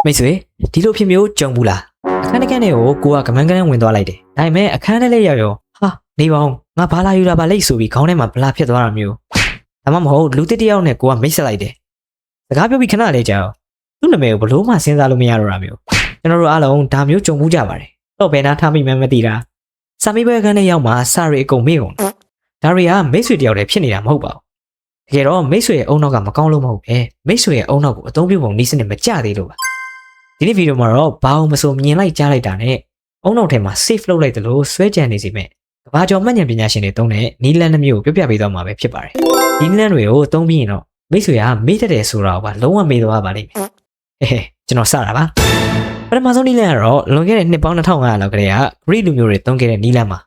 မိတ်ဆွေဒီလိုဖြစ်မျိုးကြုံဘူးလားအခန်းတစ်ခန်းတွေကိုကိုကကမန်းကန်းဝင်သွားလိုက်တယ်ဒါပေမဲ့အခန်းထဲလေးရောက်ရောဟာနေပါဦးငါဘာလာယူတာပါလိမ့်ဆိုပြီးခေါင်းထဲမှာဗလာဖြစ်သွားတာမျိုးဒါမှမဟုတ်လူတစ်တယောက်နဲ့ကိုကမိတ်ဆက်လိုက်တယ်စကားပြောပြီးခဏလေးကြာအောင်သူ့နာမည်ကိုဘလို့မှစဉ်းစားလို့မရတော့တာမျိုးကျွန်တော်တို့အားလုံးဒါမျိုးကြုံမှုကြပါတယ်တော့ဘယ်နာထားမိမှမသိတာစာမေးပွဲအခန်းထဲရောက်မှစာရီအကုန်မေ့ကုန်ဒါရီကမိတ်ဆွေတယောက်တည်းဖြစ်နေတာမဟုတ်ပါဘူးတကယ်တော့မိတ်ဆွေရဲ့အုံနောက်ကမကောင်းလို့မဟုတ်ပဲမိတ်ဆွေရဲ့အုံနောက်ကိုအသုံးပြုပုံနည်းစနစ်မကျသေးလို့ပါဒီနေ့ဗီဒီယိုမှာတော့ဘာအောင်မဆိုမြင်လိုက်ကြားလိုက်တာနဲ့အုံနောက်ထဲမှာ save လုပ်လိုက်တယ်လို့ဆွဲကြံနေစီမဲ့ကဘာကျော်မှတ်ဉာဏ်ပညာရှင်တွေသုံးတဲ့နီလန်တစ်မျိုးကိုပြပြပေးသွားမှာပဲဖြစ်ပါတယ်ဒီနီလန်တွေကိုသုံးပြီးရင်တော့မိတ်ဆွေကမေ့တတ်တယ်ဆိုတာကိုပါလုံးဝမေ့သွားပါလိမ့်မယ်ကျွန်တော်စတာပါပထမဆုံးနီလန်ကတော့လွန်ခဲ့တဲ့နှစ်ပေါင်း2500လောက်ကတည်းက Greek လူမျိုးတွေသုံးခဲ့တဲ့နီလန်မှာ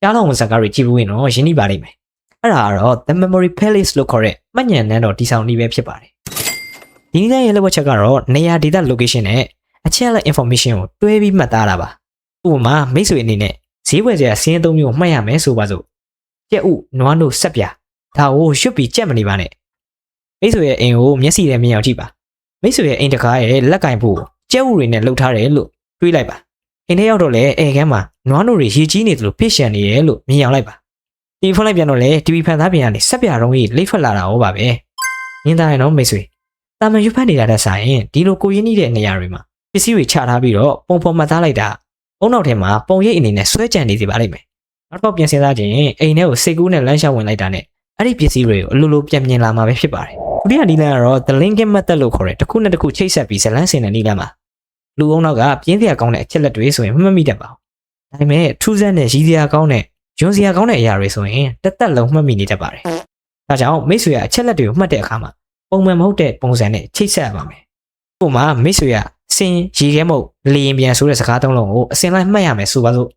ရှားလောင်ဝန်စကားတွေကြည့်ပြီးရင်တော့ရင်းနှီးပါလိမ့်မယ်အဲ့ဒါကတော့ The Memory Palace လို့ခေါ်တဲ့မှတ်ဉာဏ်နန်းတော်တည်ဆောင်နည်းပဲဖြစ်ပါတယ်ဒီနီလန်ရဲ့လက်ဝက်ချက်ကတော့နေရာဒေသ location နဲ့အချက်အလက် information ကိုတွဲပြီးမှတ်သားတာပါဥပမာမိတ်ဆွေအနေနဲ့ဈေးဝယ်စရာစီးရင်သုံးမျိုးမှတ်ရမယ်ဆိုပါစို့ကြက်ဥနွားတို့ဆက်ပြဒါကိုရွတ်ပြီးကြက်မနေပါနဲ့မိတ်ဆွေရဲ့အိမ်ကိုမျက်စိနဲ့မြင်အောင်ကြည့်ပါမိတ်ဆွေရဲ့အိမ်တကားရဲ့လက်ကင်ဖို့ကြက်ဥတွေနဲ့လှုပ်ထားတယ်လို့တွေးလိုက်ပါအိမ်ထဲရောက်တော့လေအိမ်ခန်းမှာနွားတို့တွေရေကြီးနေတယ်လို့ဖိရှန်နေတယ်လို့မြင်အောင်လိုက်ပါတီဖုန်းလိုက်ပြန်တော့လေ TV ဖန်သားပြန်ကနေဆက်ပြတော့ကြီးလိမ့်ထွက်လာတာဟောပါပဲမြင်သားရင်တော့မိတ်ဆွေတာမန်ရွတ်ဖတ်နေတာတဲ့ဆိုင်ဒီလိုကိုရင်းနှီးတဲ့နေရာတွေမှာပစ္စည်းတွေချထားပြီးတော့ပုံဖော်မှတ်သားလိုက်တာအုံနောက်ထဲမှာပုံရိပ်အနေနဲ့ဆွဲကြံနေစီပါလိမ့်မယ်နောက်တော့ပြန်စဉ်းစားကြရင်အိမ်ထဲကိုစိတ်ကူးနဲ့လမ်းလျှောက်ဝင်လိုက်တာနဲ့အဲ့ဒီပစ္စည်းတွေကိုအလိုလိုပြန်မြင်လာမှာပဲဖြစ်ပါတယ်ဒုတိယနီလန်ကတော့ The Linking Method လို့ခေါ်တဲ့တစ်ခုနဲ့တစ်ခုချိတ်ဆက်ပြီးဇလန်းစင်တဲ့နီလန်မှာလူအုံနောက်ကပြင်းစရာကောင်းတဲ့အချက်လက်တွေဆိုရင်မမှတ်မိတတ်ပါဘူးဒါပေမဲ့ထူးဆန်းတဲ့ရည်စရာကောင်းတဲ့ယွန်စရာကောင်းတဲ့အရာတွေဆိုရင်တက်တက်လုံးမှတ်မိနေတတ်ပါတယ်ဒါကြောင့်မိတ်ဆွေကအချက်လက်တွေကိုမှတ်တဲ့အခါမှာပုံမှန်မဟုတ်တဲ့ပုံစံနဲ့ချိတ်ဆက်ရပါမယ်ဥပမာမိတ်ဆွေကစင်ရေခဲမုတ်လေရင်ပြန်ဆိုတဲ့စကားသုံးလုံးကိုအစင်လိုက်မှတ်ရမယ်ဆိုပါစို့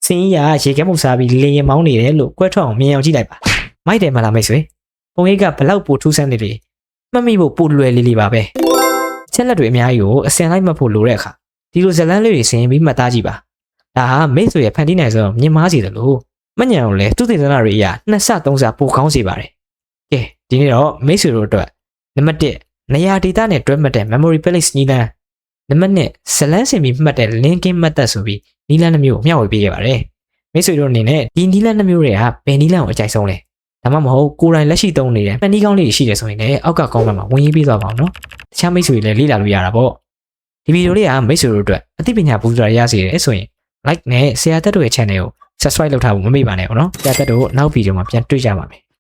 စင်ကြီးကရေခဲမုတ်စားပြီးလေရင်မောင်းနေတယ်လို့ကွဲထွက်အောင်မြင်အောင်ကြည့်လိုက်ပါမိုက်တယ်မလားမိတ်ဆွေပုံရိပ်ကဘလောက်ပိုထူးဆန်းနေလေမှတ်မိဖို့ပိုလွယ်လေးလေးပါပဲချက်လက်တွေအများကြီးကိုအစင်လိုက်မှတ်ဖို့လိုတဲ့အခါဒီလိုဇလန်းလေးတွေစင်ပြီးမှတ်သားကြည့်ပါဒါဟာမိတ်ဆွေရဲ့ဖန်တီးနိုင်ဆုံးမြင်မားစီတယ်လို့မှတ်ဉာဏ်ကိုလည်းသူသိသနာတွေအရာ2ဆ3ဆပိုကောင်းစေပါတယ်ကဲဒီနေ့တော့မိတ်ဆွေတို့အတွက်နံပါတ်1နေရာဒေသနဲ့တွဲမှတ်တဲ့ Memory Palace နီလန်နံပါတ်2ဇလန်းစင်ပြီးမှတ်တဲ့ Linking Method ဆိုပြီးနီလန်2မျိုးမျှဝေပေးခဲ့ပါတယ်မိတ်ဆွေတို့အနေနဲ့ဒီနီလန်2မျိုးတွေကဘယ်နီလန်ကိုအကြိုက်ဆုံးလဲဒါမှမဟုတ်ကိုယ်တိုင်လက်ရှိသုံးနေတဲ့မှတ်နည်းကောင်းလေးရှိတယ်ဆိုရင်လည်းအောက်ကကောင်းမှမှာဝင်ရေးပေးသွားပါအောင်နော်တခြားမိတ်ဆွေတွေလည်းလေ့လာလို့ရတာပေါ့ဒီဗီဒီယိုလေးကမိတ်ဆွေတို့အတွက်အသိပညာပူဇော်ရစေတယ်ဆိုရင် like နဲ့ဆရာသက်တို့ရဲ့ channel ကို subscribe လုပ်ထားဖို့မမေ့ပါနဲ့နော်ဆရာသက်တို့နောက်ဗီဒီယိုမှာပြန်တွေ့ကြပါမယ်